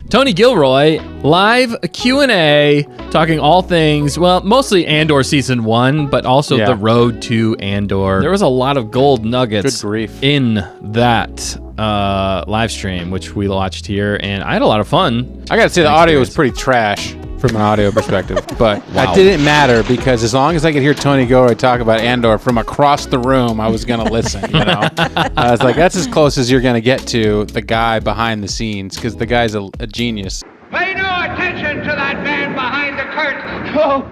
Tony Gilroy, live Q&A, talking all things, well, mostly Andor Season 1, but also the road to Andor. There was a lot of gold nuggets in that live stream, which we watched here, and I had a lot of fun. I gotta say, the audio was pretty trash from an audio perspective, but that didn't matter because as long as I could hear Tony Gilroy talk about Andor from across the room, I was gonna listen. You know, I was like, that's as close as you're gonna get to the guy behind the scenes because the guy's a genius. Pay no attention to that man behind the curtain. Oh.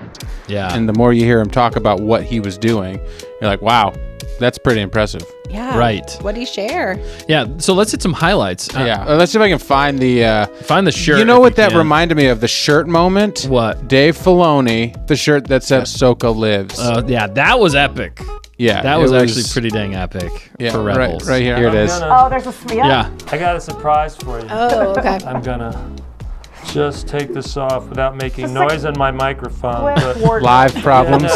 Yeah. And the more you hear him talk about what he was doing, you're like, wow, that's pretty impressive. Yeah. Right. What'd he share? Yeah. So let's hit some highlights. Let's see if I can find the shirt. You know what that reminded me of? The shirt moment. What? Dave Filoni, the shirt that said "Ahsoka lives." Yeah, that was epic. Yeah, that was actually pretty dang epic for Rebels. Right here. Here it is. There's a smell. Yeah. I got a surprise for you. Oh, okay. I'm gonna just take this off without making noise on my microphone. But, live problems.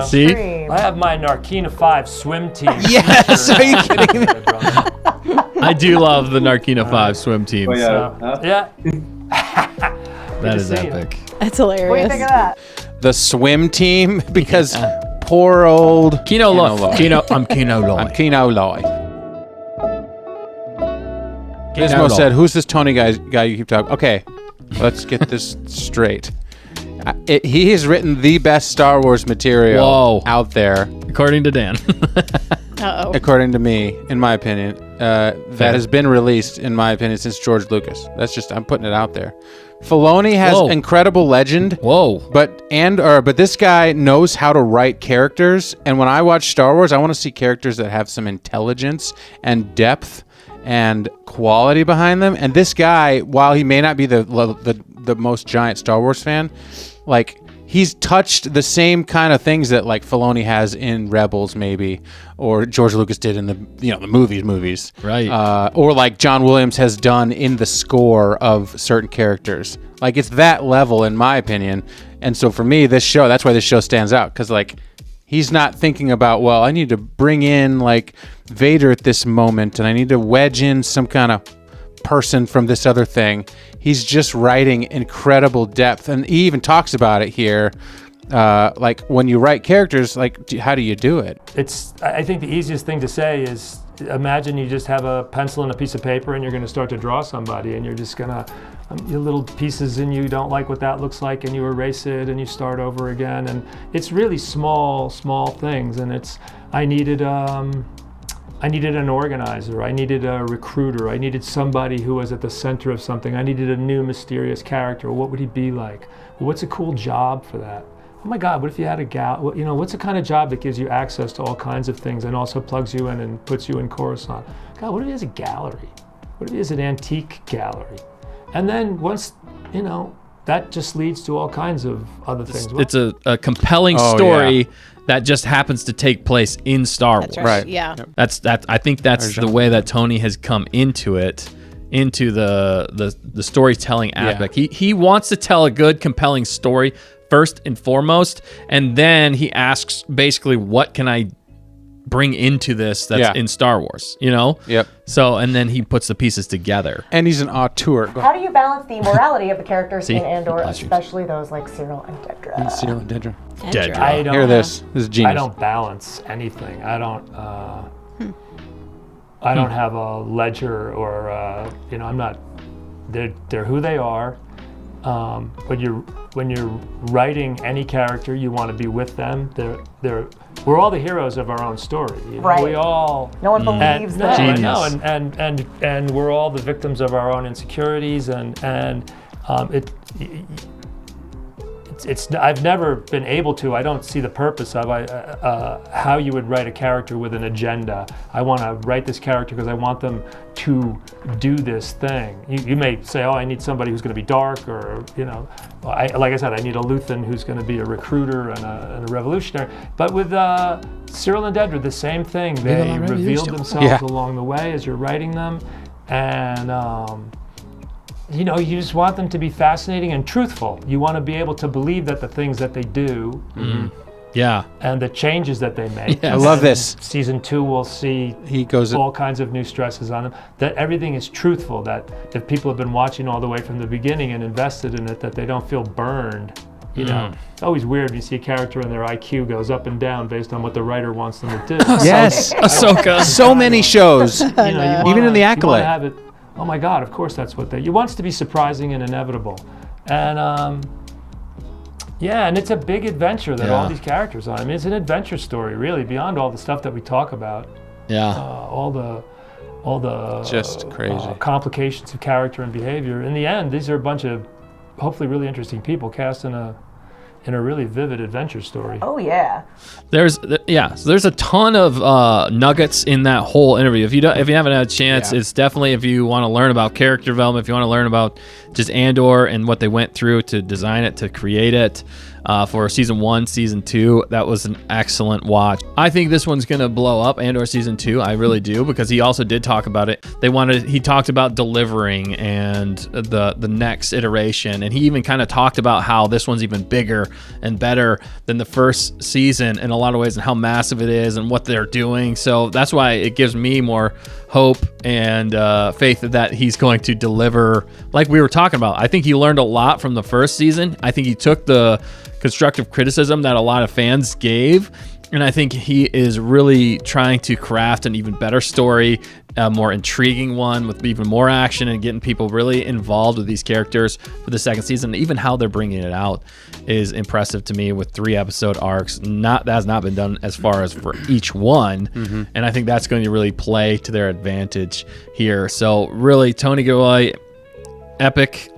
See? I have my Narkina 5 swim team. Yes, are you kidding me? I do love the Narkina 5 swim team. Oh, yeah. That is epic. That's hilarious. What do you think of that? The swim team, because poor old Kino Loy. I'm Kino Loy. I'm Kino Loy. Gizmo said, "Who's this Tony guy you keep talking?" Okay, let's get this straight. He has written the best Star Wars material out there, according to Dan. According to me, in my opinion, that has been released, in my opinion, since George Lucas. I'm putting it out there. Filoni has incredible legend. But this guy knows how to write characters. And when I watch Star Wars, I want to see characters that have some intelligence and depth and quality behind them. And this guy, while he may not be the most giant Star Wars fan, like, he's touched the same kind of things that like Filoni has in Rebels, maybe, or George Lucas did in the movies, right? Or like John Williams has done in the score of certain characters. Like, it's that level, in my opinion. And so for me, that's why this show stands out, because like, he's not thinking about, well, I need to bring in like Vader at this moment, and I need to wedge in some kind of person from this other thing. He's just writing incredible depth, and he even talks about it here. Like, when you write characters, like, how do you do it? I think the easiest thing to say is, imagine you just have a pencil and a piece of paper and you're going to start to draw somebody, and you're just going to, your little pieces and you don't like what that looks like, and you erase it and you start over again. And it's really small things. And I needed an organizer, I needed a recruiter, I needed somebody who was at the center of something, I needed a new mysterious character. What would he be like? Well, what's a cool job for that? Oh my God, what if you had a what's the kind of job that gives you access to all kinds of things and also plugs you in and puts you in Coruscant? God, what if he has a gallery? What if he has an antique gallery? And then once, that just leads to all kinds of other things. It's a compelling story that just happens to take place in Star Wars. Right. Yeah. I think that's the way that Tony has come into it, into the storytelling aspect. He wants to tell a good, compelling story first and foremost, and then he asks basically, what can I bring into this that's in Star Wars, Yep. So, and then he puts the pieces together. And he's an auteur. How do you balance the morality of the characters in Andor, especially those like Cyril and Dedra? Cyril and Dedra. Hear this. This is genius. I don't balance anything. I don't have a ledger or I'm not. They're who they are. When you're writing any character, you want to be with them. We're all the heroes of our own story. Right. We all. No one believes them. No, and we're all the victims of our own insecurities, I've never been able to. I don't see the purpose of how you would write a character with an agenda. I want to write this character because I want them to do this thing. You may say, I need somebody who's going to be dark, or like I said, I need a Luthen who's going to be a recruiter and a revolutionary. But with Cyril and Dedra, the same thing. They revealed themselves along the way as you're writing them, and you just want them to be fascinating and truthful. You want to be able to believe that the things that they do Yeah. And the changes that they make. Yes. I love this. Season 2, we'll see all kinds of new stresses on them. That everything is truthful, that if people have been watching all the way from the beginning and invested in it, that they don't feel burned. You know, it's always weird when you see a character and their IQ goes up and down based on what the writer wants them to do. Yes. Ahsoka. So many shows. Even in the Acolyte. Have it, oh my God, of course that's what you want it to be surprising and inevitable. And and it's a big adventure that all these characters are on. I mean, it's an adventure story, really, beyond all the stuff that we talk about. Yeah. All the just crazy complications of character and behavior. In the end, these are a bunch of hopefully really interesting people cast in a really vivid adventure story. Oh yeah. So there's a ton of nuggets in that whole interview. If you haven't had a chance, it's definitely, if you want to learn about character development, if you want to learn about just Andor and what they went through to design it, to create it, for season 1, season 2, that was an excellent watch. I think this one's gonna blow up, Andor season 2. I really do, because he also did talk about it. He talked about delivering and the next iteration, and he even kind of talked about how this one's even bigger and better than the first season in a lot of ways, and how massive it is and what they're doing. So that's why it gives me more hope and faith that he's going to deliver like we were talking about. I think he learned a lot from the first season. I think he took the constructive criticism that a lot of fans gave, and I think he is really trying to craft an even better story, a more intriguing one with even more action and getting people really involved with these characters for the second season. Even how they're bringing it out is impressive to me with 3 episode arcs. That has not been done as far as for each one. And I think that's going to really play to their advantage here. So really, Tony Gilroy, epic.